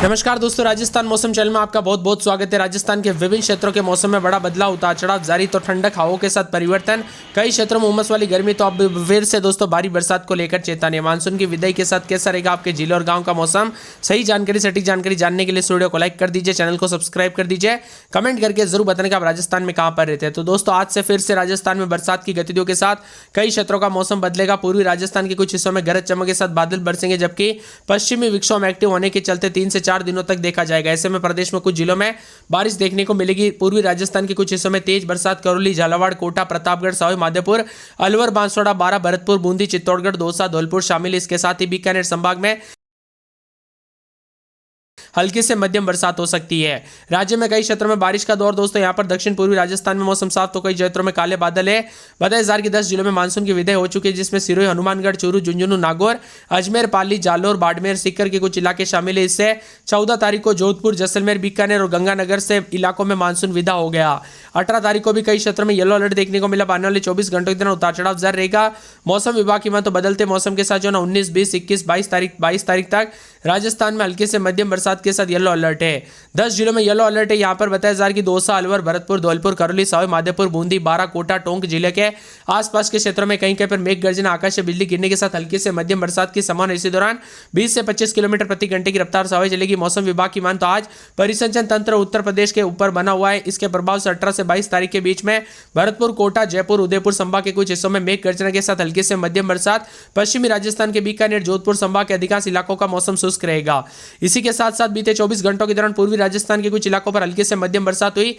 नमस्कार दोस्तों, राजस्थान मौसम चैनल में आपका बहुत बहुत स्वागत है। राजस्थान के विभिन्न क्षेत्रों के मौसम में बड़ा बदलाव, उतार चढ़ाव जारी, तो ठंडक हवाओं के साथ परिवर्तन, कई क्षेत्रों में उमस वाली गर्मी, तो अब फिर से दोस्तों भारी बरसात को लेकर चेतावनी। मानसून की विदाई के साथ कैसा रहेगा आपके जिले और गाँव का मौसम, सही जानकारी सटीक जानकारी जानने के लिए वीडियो को लाइक कर दीजिए, चैनल को सब्सक्राइब कर दीजिए, कमेंट करके जरूर बताने कि आप राजस्थान में कहाँ पर रहते हैं। तो दोस्तों आज से फिर से राजस्थान में बरसात की गतिविधियों के साथ कई क्षेत्रों का मौसम बदलेगा। पूर्वी राजस्थान के कुछ हिस्सों में गरज चमक के साथ बादल बरसेंगे, जबकि पश्चिमी विक्षोभ एक्टिव होने के चलते 3 से 4 दिनों तक देखा जाएगा। ऐसे में प्रदेश में कुछ जिलों में बारिश देखने को मिलेगी। पूर्वी राजस्थान के कुछ हिस्सों में तेज बरसात करौली, झालावाड़, कोटा, प्रतापगढ़, सवाई माधोपुर, अलवर, बांसवाड़ा, बारां, भरतपुर, बूंदी, चित्तौड़गढ़, दौसा, धौलपुर शामिल। इसके साथ ही बीकानेर संभाग में हल्की से मध्यम बरसात हो सकती है। राज्य में कई क्षेत्रों में बारिश का दौर। दोस्तों यहां पर दक्षिण पूर्वी राजस्थान में मौसम साफ, तो कई क्षेत्रों में काले बादल है। बताया जा रहा है कि 10 जिलों में मानसून की विदाई हो चुकी है, जिसमें सिरोही, हनुमानगढ़, चूरू, झुंझुनू, नागौर, अजमेर, पाली, जालोर, बाड़मेर, सीकर के कुछ इलाके शामिल है। इससे 14 तारीख को जोधपुर, जैसलमेर, बीकानेर और गंगानगर से इलाकों में मानसून विदा हो गया। 18 तारीख को भी कई क्षेत्रों में येलो अलर्ट देखने को मिला। आने वाले 24 घंटों के दौरान उतार चढ़ाव जारी रहेगा। मौसम विभाग की माने तो बदलते मौसम के साथ जो 19, 20, 21, 22 तारीख तक राजस्थान में हल्की से मध्यम बरसात के साथ येलो अलर्ट है। 10 जिलों में येलो अलर्ट है। यहां पर बताया जा रहा है कि दौसा, अलवर, भरतपुर, धौलपुर, करौली, सवाई माधोपुर, बूंदी, बारां, कोटा, टोंक जिले के आसपास के क्षेत्रों में कहीं कहीं पर मेघ गर्जना, आकाश से बिजली गिरने के साथ हल्की से मध्यम बरसात की संभावना। इसी दौरान 20 से 25 किलोमीटर प्रति घंटे की रफ्तार से हवा चलेगी। मौसम विभाग की मान तो आज परिसंचरण तंत्र उत्तर प्रदेश के ऊपर बना हुआ है। इसके प्रभाव से 18 से 22 तारीख के बीच में भरतपुर, कोटा, जयपुर, उदयपुर संभाग के कुछ हिस्सों में मेघ गर्जना के साथ हल्की से मध्यम बरसात। पश्चिमी राजस्थान के बीकानेर, जोधपुर संभाग के अधिकांश इलाकों का मौसम शुष्क रहेगा। इसी के साथ साथ बीते 24 घंटों के दौरान पूर्वी राजस्थान के कुछ इलाकों पर हल्की से मध्यम बरसात हुई।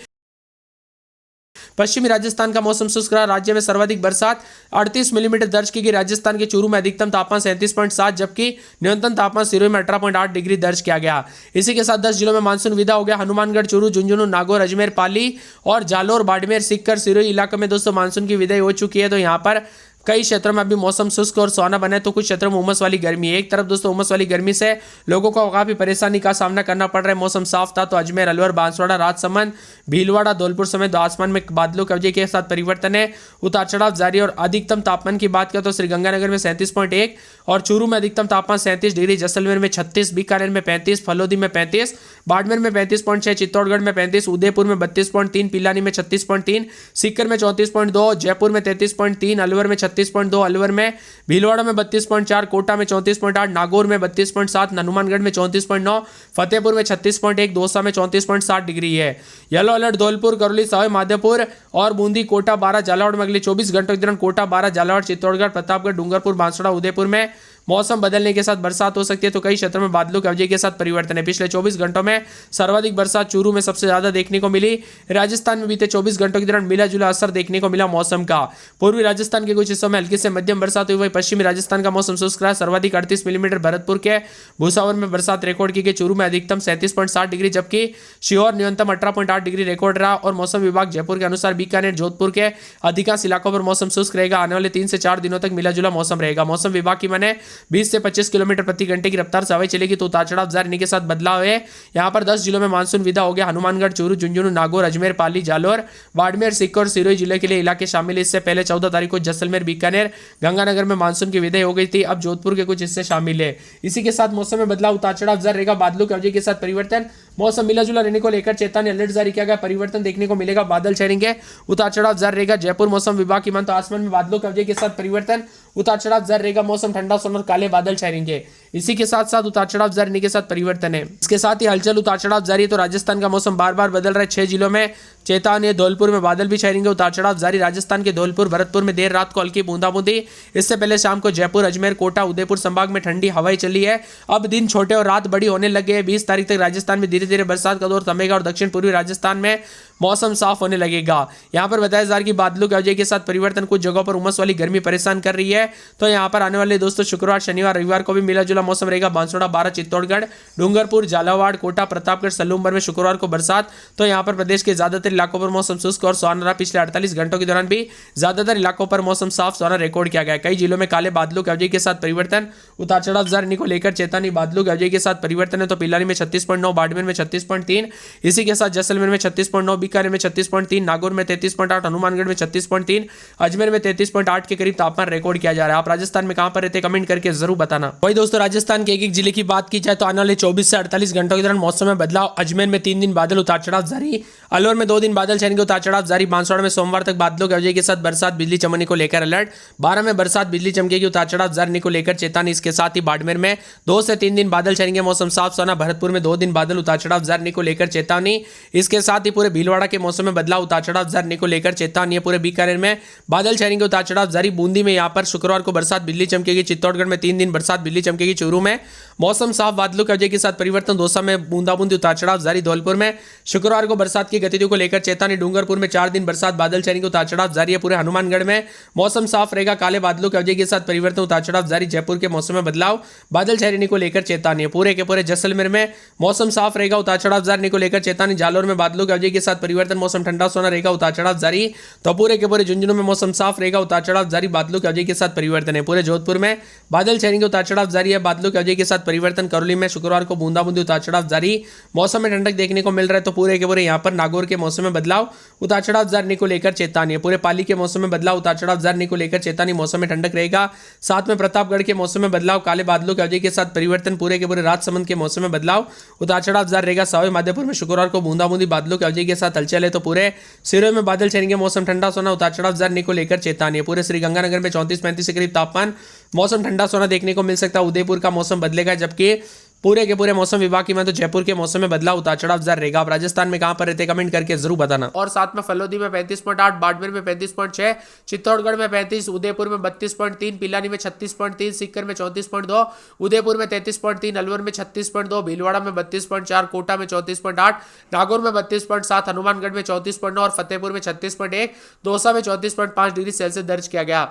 पश्चिमी राजस्थान का मौसम शुष्क रहा। राज्य में सर्वाधिक बरसात 38 मिलीमीटर दर्ज की गई। राजस्थान के चूरू में अधिकतम तापमान 37.7, जबकि न्यूनतम तापमान सिरोही में 18.8 डिग्री दर्ज किया गया। इसी के साथ 10 जिलों में मानसून विदा हो गया। हनुमानगढ़, चूरू, झुंझुनू, नागौर, अजमेर, पाली और जालोर, बाड़मेर, सीकर, सिरोही इलाके में दोस्तों मानसून की विदाई हो चुकी है। तो यहाँ पर कई क्षेत्रों में अभी मौसम शुष्क और सुहाना बना है, तो कुछ क्षेत्रों में उमस वाली गर्मी है। एक तरफ दोस्तों उमस वाली गर्मी से लोगों को काफी परेशानी का सामना करना पड़ रहा है। मौसम साफ था तो अजमेर, अलवर, बांसवाड़ा, राजसमंद, भीलवाड़ा, धौलपुर समेत आसमान में बादलों के वजह के साथ परिवर्तन है। उतार चढ़ाव जारी। और अधिकतम तापमान की बात करें तो श्रीगंगानगर में 37.1 और चूरू में अधिकतम तापमान 37 डिग्री, जैसलमेर में 36, बीकानेर में 35, फलोदी में 35, बाड़मेर में 35.6, चित्तौड़गढ़ में 35, उदयपुर में 32.3, पिलानी में 36.3, सीकर में 34.2, जयपुर में 33.3, अलवर में 36.2, अलवर में, भीलवाड़ा में 32.4, कोटा में 34.8, नागौर में 32.7, हनुमानगढ़ में 34.9, फतेहपुर में 36.1, दौसा में 34.7 डिग्री है। येलो अलर्ट धौलपुर, करौली, सवाई माधोपुर और बूंदी, कोटा, बारां, झालावाड़ में अगले 24 घंटों के दौरान कोटा, बारां, झालावाड़, चित्तौड़गढ़, प्रतापगढ़, डूंगरपुर, बांसवाड़ा, उदयपुर में मौसम बदलने के साथ बरसात हो सकती है। तो कई क्षेत्रों में बादलों की वजह के साथ परिवर्तन है। पिछले 24 घंटों में सर्वाधिक बरसात चूरू में सबसे ज्यादा देखने को मिली। राजस्थान में बीते 24 घंटों के दौरान मिला जुला असर देखने को मिला मौसम का। पूर्वी राजस्थान के कुछ हिस्सों में हल्की से मध्यम बरसात हुई। वही पश्चिमी राजस्थान का मौसम शुष्क रहा। सर्वाधिक 38 मिलीमीटर भरतपुर के भूसावर में बरसात रिकॉर्ड की गई। चूरू में अधिकतम 37.7 डिग्री, जबकि सीहोर न्यूनतम 18.8 डिग्री रिकॉर्ड रहा। और मौसम विभाग जयपुर के अनुसार बीकानेर, जोधपुर के अधिकांश इलाकों पर मौसम शुष्क रहेगा। आने वाले 3 से 4 दिनों तक मिला जुला मौसम रहेगा। मौसम विभाग की माने 20 से 25 किलोमीटर प्रति घंटे की रफ्तार से हवा चलेगी। तो उतार चढ़ाव जारी के साथ बदलाव है। यहां पर 10 जिलों में मानसून विदा हो गया। हनुमानगढ़, चूरू, झुंझुनू, नागौर, अजमेर, पाली, जालोर, बाड़मेर, सीकर और सिरोही जिले के लिए इलाके शामिल है। इससे पहले 14 तारीख को जैसलमेर, बीकानेर, गंगानगर में मानसून की विदाई हो गई थी। अब जोधपुर के कुछ हिस्से शामिल है। इसी के साथ मौसम में बदलाव, उतार चढ़ाव जारी रहेगा। बादलों की वजह के साथ परिवर्तन, मौसम मिला जुला रहने को लेकर चेतावनी अलर्ट जारी किया गया। परिवर्तन देखने को मिलेगा, बादल छाएंगे, उतार चढ़ाव जारी रहेगा। जयपुर मौसम विभाग की मान तो आसमान में बादलों की वजह के साथ परिवर्तन, उतार चढ़ाव जारी रहेगा। मौसम ठंडा सोना और काले बादल छाएंगे। इसी के साथ साथ उतार चढ़ाव जारी के साथ परिवर्तन है। इसके साथ ही हलचल, उतार चढ़ाव जारी है। तो राजस्थान का मौसम बार बार बदल रहा है। 6 जिलों में चेतावनी है। धौलपुर में बादल भी छाएंगे, उतार चढ़ाव जारी। राजस्थान के धौलपुर, भरतपुर में देर रात को हल्की बूंदाबूंदी। इससे पहले शाम को जयपुर, अजमेर, कोटा, उदयपुर संभाग में ठंडी हवाएं चली है। अब दिन छोटे और रात बड़ी होने लगे हैं। 20 तारीख तक राजस्थान में धीरे धीरे बरसात का दौर थमेगा और दक्षिण पूर्वी राजस्थान में मौसम साफ होने लगेगा। यहां पर बताया जा रहा है कि बादलों की वजह के साथ परिवर्तन, कुछ जगहों पर उमस वाली गर्मी परेशान कर रही है। तो यहां पर आने वाले दोस्तों शुक्रवार, शनिवार, रविवार को भी मिला जुला मौसम रहेगा। बांसवाड़ा, बारां, चित्तौड़गढ़, डूंगरपुर, झालावाड़, कोटा, प्रतापगढ़, सलूमबर में शुक्रवार को बरसात। तो यहां पर प्रदेश के ज्यादातर इलाकों पर मौसम शुष्क और सुहाना रहा। पिछले 48 घंटों के दौरान भी ज्यादातर इलाकों पर मौसम साफ सुहाना रिकॉर्ड किया गया। कई जिलों में काले बादलों की वजह के साथ परिवर्तन, उतार चढ़ाव जारी को लेकर चेतावनी। बादलों की वजह के साथ परिवर्तन है। तो पिलानी में 36.9, बाड़मेर में 36.3, इसी के साथ जैसलमेर में 36.9, बीकानेर में 36.3, नागौर में 33.8, हनुमानगढ़ में 36.3, अजमेर में 33.8 के करीब तापमान रिकॉर्ड किया जा रहा है। आप राजस्थान में कहां पर रहते कमेंट करके जरूर बताना। वही दोस्तों राजस्थान के एक एक जिले की बात की जाए तो आने वाले 24 से 48 घंटों के दौरान मौसम में बदलाव। अजमेर में 3 दिन बादल उतार चढ़ाव जारी, अलवर में 2 दिन बादल छाने के उतार चढ़ाव जारी, बांसवाड़ा में सोमवार तक बादलों की वजह के साथ बरसात बिजली चमकने को लेकर अलर्ट, 12 में बरसात बिजली चमकेगी उतार चढ़ाव जारी को लेकर चेतावनी। इसके साथ ही बाड़मेर में 2 से 3 दिन बादल छाएंगे मौसम साफ सोना, भरतपुर में 2 दिन बादल उतार चढ़ाव जारी को लेकर चेतावनी। इसके साथ ही पूरे भीलवाड़ा के मौसम में बदलाव उतार चढ़ाव जारी को लेकर चेतावनी है। पूरे बीकानेर में बादल छाएंगे उतार चढ़ाव जारी, बूंदी में यहां पर शुक्रवार को बरसात बिजली चमकेगी, चित्तौड़गढ़ में 3 दिन बरसात बिजली चमकेगी, चूरू में मौसम साफ बादलों की वजह के साथ परिवर्तन, दौसा में बूंदाबूंदी उतार चढ़ाव जारी, धौलपुर में शुक्रवार को बरसात की गतिविधियों को लेकर चेतावनी, डूंगरपुर में 4 दिन बरसात बादल छाने के उतार चढ़ाव जारी है। पूरे हनुमानगढ़ में मौसम साफ रहेगा, काले बादलों की वजह के साथ परिवर्तन उतार चढ़ाव जारी, जयपुर के मौसम में बदलाव बादल छाने को लेकर चेतावनी है। पूरे के पूरे जैसलमेर में मौसम साफ रहेगा, उतार चढ़ाव जारी को लेकर चेतावनी, जालोर में बादलों की वजह के साथ परिवर्तन, मौसम ठंडा सोना रहेगा, उतार चढ़ाव जारी। तो पूरे के पूरे झुंझुनू में मौसम साफ रहेगा, उतार चढ़ाव जारी, बादलों की वजह के साथ परिवर्तन है। पूरे जोधपुर में बादल छाने के उतार चढ़ाव जारी है, बादलों की वजह के साथ परिवर्तन, करौली में शुक्रवार को बूंदाबूंदी उतार चढ़ाव जारी, मौसम में ठंडक देखने को मिल रहा है। तो पूरे के पूरे यहां पर नागौर के मौसम में बदलाव उतार चढ़ाव जारी को लेकर चेतावनी है। पूरे पाली के मौसम में बदलाव उतार चढ़ाव जारी को लेकर चेतावनी, मौसम में ठंडक रहेगा। साथ में प्रतापगढ़ के मौसम में बदलाव, काले बादलों की वजह के साथ परिवर्तन, पूरे के पूरे राजसमंद के मौसम में बदलाव उतार चढ़ाव जारी रहेगा। सवाई माधोपुर में शुक्रवार को बूंदाबूंदी बादलों की वजह के साथ हलचल है। तो पूरे सिरोही में बादल छाएंगे, मौसम ठंडा सोना, उतार चढ़ाव जारी को लेकर चेतावनी है। पूरे श्रीगंगानगर में 34-35 के करीब तापमान, मौसम ठंडा सोना देखने को मिल सकता है। उदयपुर का मौसम बदलेगा, जबकि पूरे के पूरे मौसम विभाग की मैं तो जयपुर के मौसम में बदलाव उतार चढ़ाव जारी रहेगा। आप राजस्थान में कहां पर रहते कमेंट करके जरूर बताना। और साथ में फलोदी में 35.8, बाड़मेर में 35.6, चित्तौड़गढ़ में 35, उदयपुर में 32.3, पिलानी में 36.3, सीकर में 34.2, उदयपुर में 33.3, अलवर में 36.2, भीलवाड़ा में 32.4, कोटा में 34.8, नागौर में 32.7, हनुमानगढ़ में 34.9 और फतेहपुर में 36.1, दौसा में 34.5 डिग्री सेल्सियस दर्ज किया गया।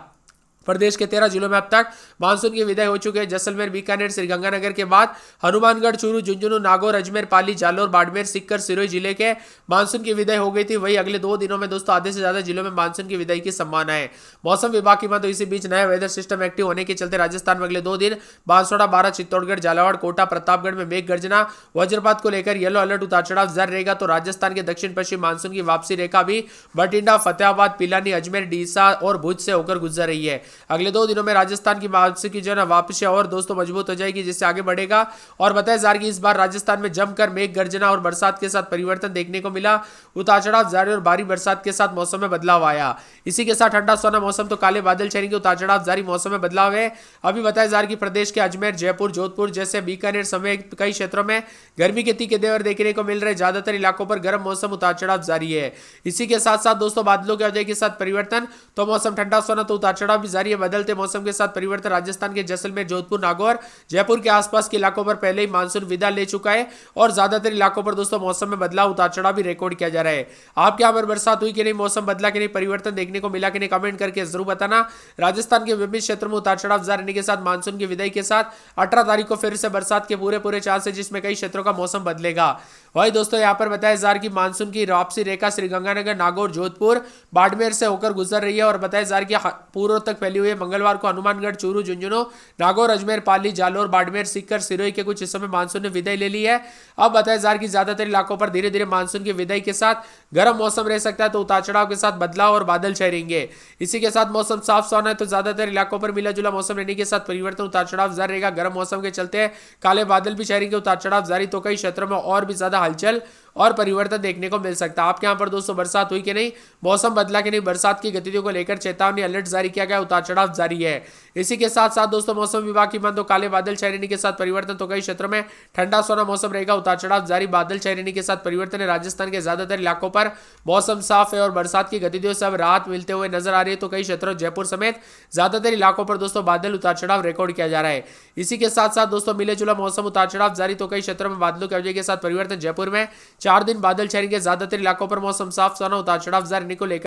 प्रदेश के 13 जिलों में अब तक मानसून की विदाई हो चुकी है। जैसलमेर, बीकानेर, श्रीगंगानगर के बाद हनुमानगढ़, चूरू, झुंझुनू, नागौर, अजमेर, पाली, जालोर, बाड़मेर, सीकर, सिरोही जिले के मानसून की विदाई हो गई थी। वही अगले 2 दिनों में दोस्तों आधे से ज्यादा जिलों में मानसून की विदाई की संभावना है। मौसम विभाग की माने तो इसी बीच नया वेदर सिस्टम एक्टिव होने के चलते राजस्थान में अगले 2 दिन बांसवाड़ा, बारां, चित्तौड़गढ़, झालावाड़, कोटा, प्रतापगढ़ में मेघ गर्जना, वज्रपात को लेकर येलो अलर्ट उतार चढ़ाव जारी रहेगा। तो राजस्थान के दक्षिण पश्चिम मानसून की वापसी रेखा भी बठिंडा, फतेहाबाद, पिलानी, अजमेर, डीसा और भुज से होकर गुजर रही है। अगले 2 दिनों में राजस्थान की वापसी की जो है वापसी और दोस्तों मजबूत हो जाएगी, जिससे आगे बढ़ेगा। और बताया जा रहा है कि इस बार राजस्थान में जमकर मेघ गर्जना और बरसात के साथ परिवर्तन देखने को मिला। उतार चढ़ाव जारी और भारी बरसात के साथ मौसम में बदलाव आया। इसी के साथ ठंडा सोना मौसम, तो काले बादल छाएंगे, उतार चढ़ाव जारी, मौसम में बदलाव है। अभी बताया जा रहा है कि प्रदेश के अजमेर, जयपुर, जोधपुर जैसे बीकानेर समेत कई क्षेत्रों में गर्मी के तीखे तेवर देखने को मिल रहे। ज्यादातर इलाकों पर गर्म मौसम, उतार चढ़ाव जारी है। इसी के साथ साथ दोस्तों बादलों की वजह के साथ परिवर्तन, तो मौसम ठंडा सोना, तो उतार चढ़ाव भी जारी है। बदलते मौसम के साथ परिवर्तन, राजस्थान के जैसलमेर, जोधपुर, नागौर, जयपुर के आसपास के इलाकों पर पहले ही मानसून विदा ले चुका है और ज्यादातर इलाकों पर दोस्तों मौसम में बदलाव, उतार चढ़ाव भी रिकॉर्ड किया जा रहा है। आपके यहां पर बरसात हुई कि नहीं, मौसम बदला कि नहीं, परिवर्तन देखने को मिला कि नहीं, कमेंट करके जरूर बताना। राजस्थान के विभिन्न क्षेत्रों में उतार चढ़ाव जारी रहने के साथ मानसून की विदाई के साथ 18 तारीख को फिर से बरसात के पूरे चांस है, जिसमें कई क्षेत्रों का मौसम बदलेगा। वही दोस्तों यहां पर बताया जा रहा है कि मानसून की वापसी रेखा श्रीगंगानगर, नागौर, जोधपुर, बाड़मेर से होकर गुजर रही है। और बताया जा रहा है कि पूर्व तक फैली हुई है। मंगलवार को हनुमानगढ़, चूरू, झुंझुनू, नागौर, अजमेर, पाली, जालोर, बाड़मेर, सीकर, सिरोही के कुछ हिस्सों में मानसून ने विदाई ले ली है। अब बताया जा रहा है कि ज्यादातर इलाकों पर धीरे धीरे मानसून की विदाई के साथ गर्म मौसम रह सकता है, तो उतार चढ़ाव के साथ बदलाव और बादल छाए रहेंगे। इसी के साथ मौसम साफ सुहाना है, तो ज्यादातर इलाकों पर मिला जुला मौसम रहने के साथ परिवर्तन, उतार चढ़ाव जारी रहेगा। गर्म मौसम के चलते काले बादल भी छाए रहेंगे, उतार चढ़ाव जारी, तो कई क्षेत्रों में और भी ज्यादा हलचल और परिवर्तन देखने को मिल सकता है। आपके यहां पर दोस्तों बरसात हुई कि नहीं, मौसम बदला कि नहीं, बरसात की गतिविधियों को लेकर चेतावनी, अलर्ट जारी किया गया, उतार चढ़ाव जारी है। इसी के साथ साथ दोस्तों मौसम विभाग की मान तो काले बादल छाए रहने के साथ परिवर्तन, तो कई क्षेत्रों में ठंडा सोना मौसम रहेगा, उतार चढ़ाव जारी, बादल छाए रहने के साथ परिवर्तन है। राजस्थान के ज्यादातर इलाकों पर मौसम साफ है और बरसात की गतिविधियों से अब राहत मिलते हुए नजर आ रही है, तो कई क्षेत्रों जयपुर समेत ज्यादातर इलाकों पर दोस्तों बादल उतार चढ़ाव रिकॉर्ड किया जा रहा है। इसी के साथ साथ दोस्तों मिले जुला मौसम, उतार चढ़ाव जारी, तो कई क्षेत्रों में बादलों की वजह के साथ परिवर्तन। जयपुर में 4 दिन बादल छाएंगे, ज्यादातर इलाकों पर मौसम साफ सुहाना, उतार चढ़ाव जारी को लेकर